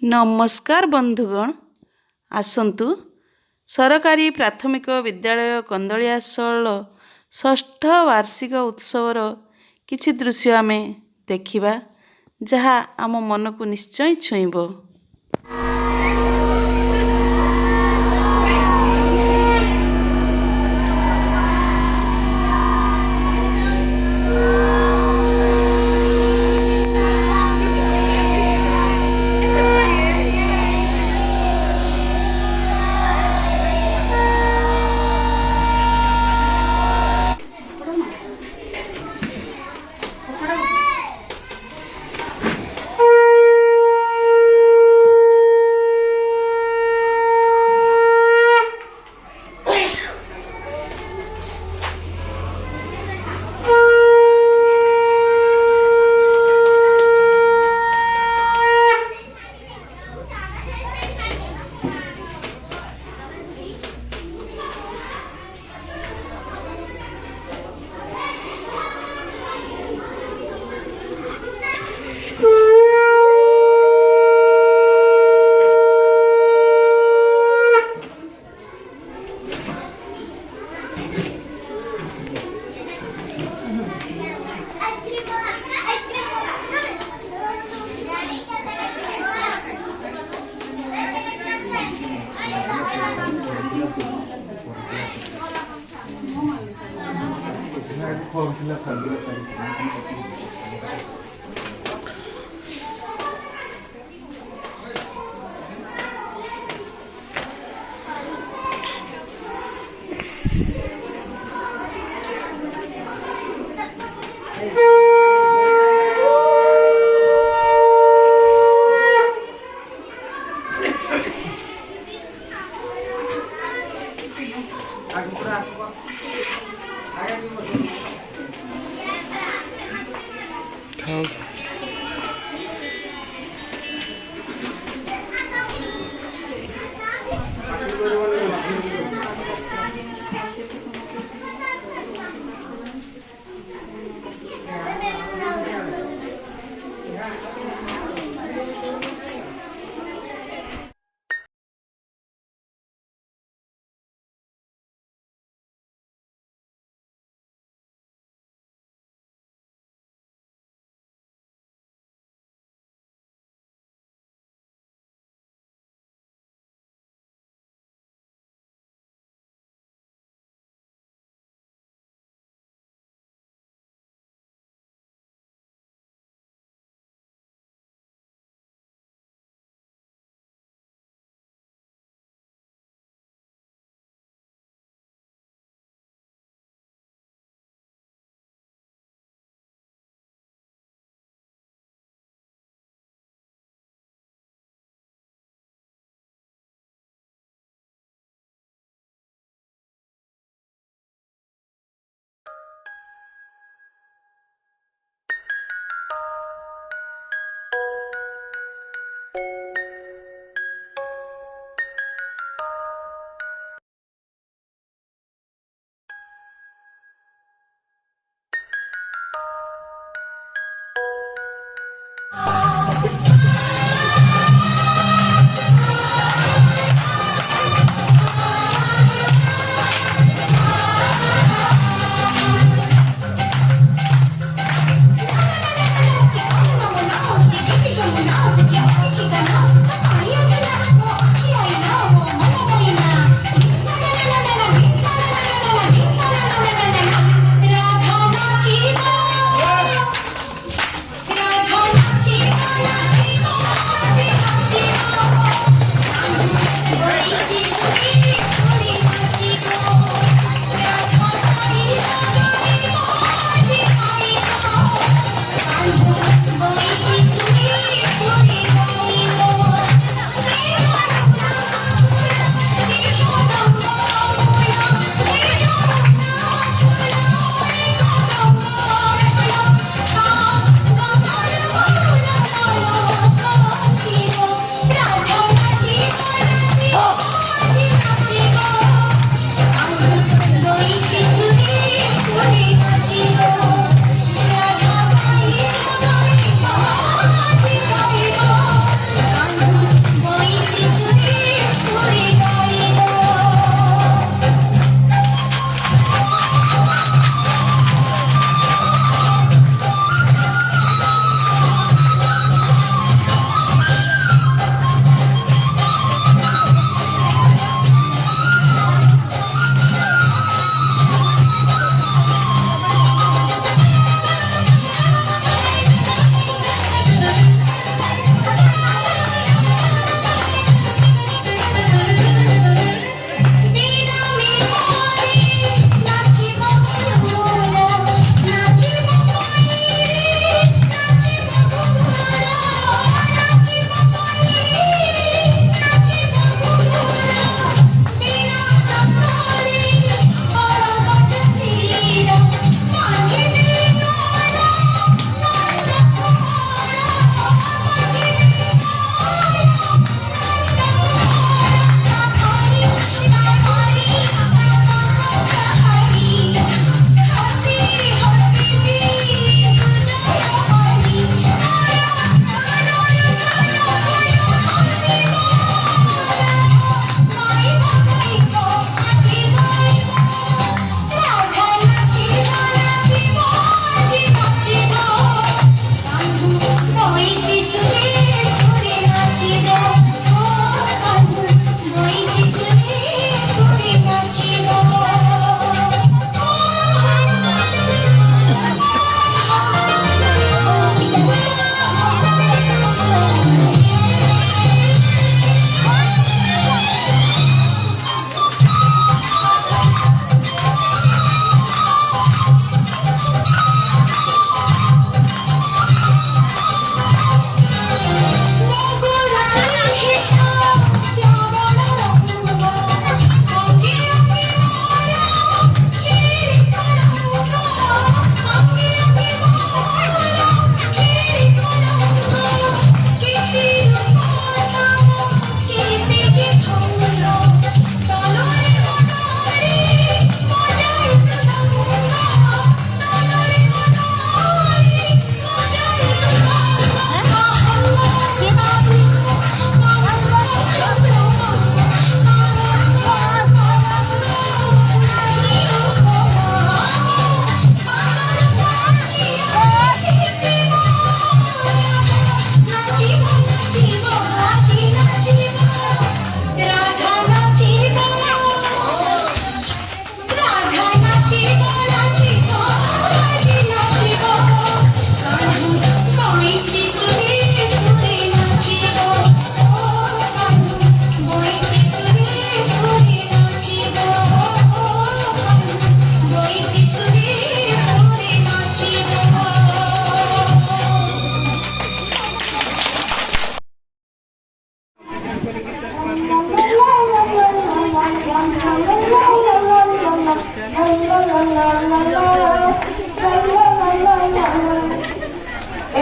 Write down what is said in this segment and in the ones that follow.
नमस्कार बंधुगण आसतु सरकारी प्राथमिक विद्यालय कंदलियाशल षष्ठ वार्षिक उत्सवर किछि दृश्य आमे देखिबा जहा आम मन को निश्चय छुईब।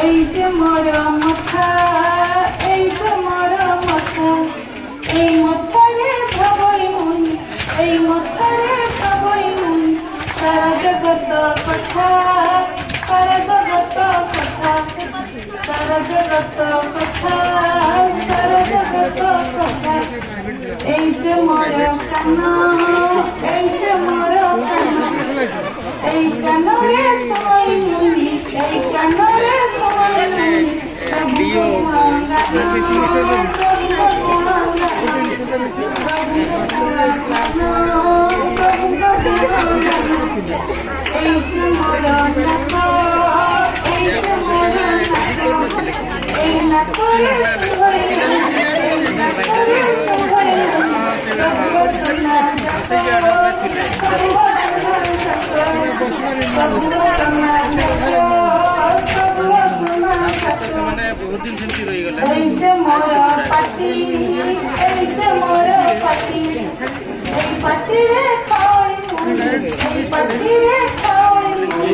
এই যে মোর মাথা, এই যে মোর মাথা, এই মাথারে ভাবই মুই, এই মাথারে ভাবই মুই, সারা জগত কথা, সারা জগত কথা, সারা জগত কথা, সারা জগত কথা। এই যে মোর কানা, এই যে মোর কানা, এই কানরে সবাই মুই, এই কানরে সবাই মুই, এই যে মোর নাকা, এই যে মোর নাকা, এই নাকরে সবাই মুই, এই নাকরে সবাই মুই, এই যে মোর পাটি, এই যে মোর পাটি, এই পাটিরে খাওয়াই মুই, এই পাটিরে খাওয়াই মুই,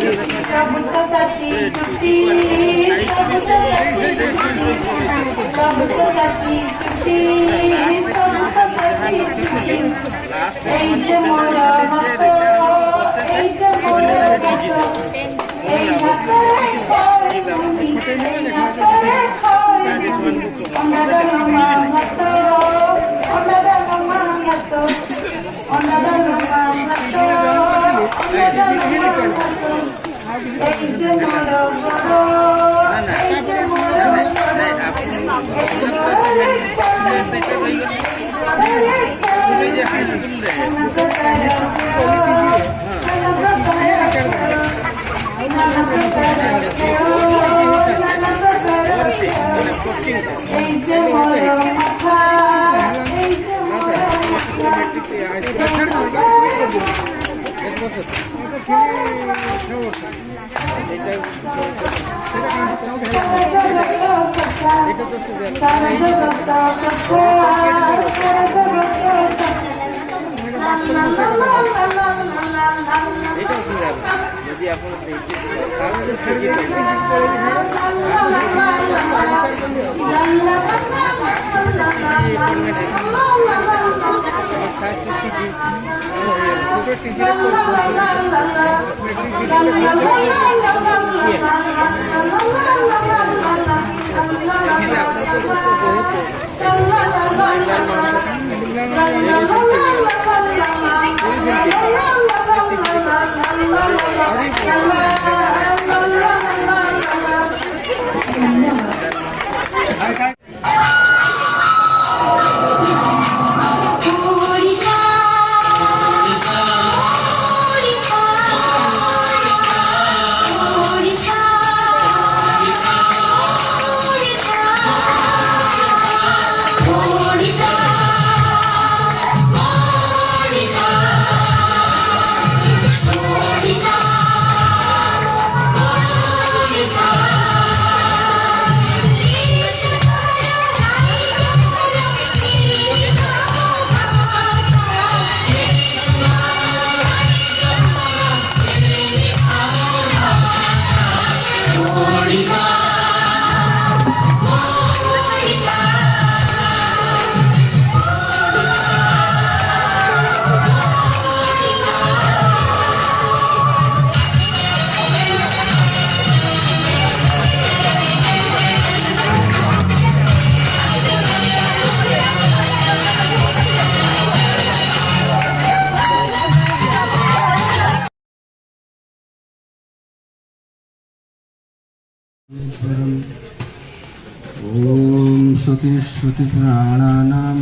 সবুজ চাটি চুটি, সবুজ চাটি চুটি, সবুজ চাটি চুটি, সবুজ চাটি চুটি। এই যে মোর হাত, এই যে মোর হাত, এই হাতরে খাওয়াই মুই, এই হাতরে খাওয়াই মুই, ওনারা মামা হাত, ওনারা মামা হাত, ওনারা মামা হাত, ওনারা মামা হাত। এই যে মোর বড়, এই যে মোর বড়, এই যে মোর মাথা, এই যে যদি আপনার ओम श्रुति श्रुति प्राणानाम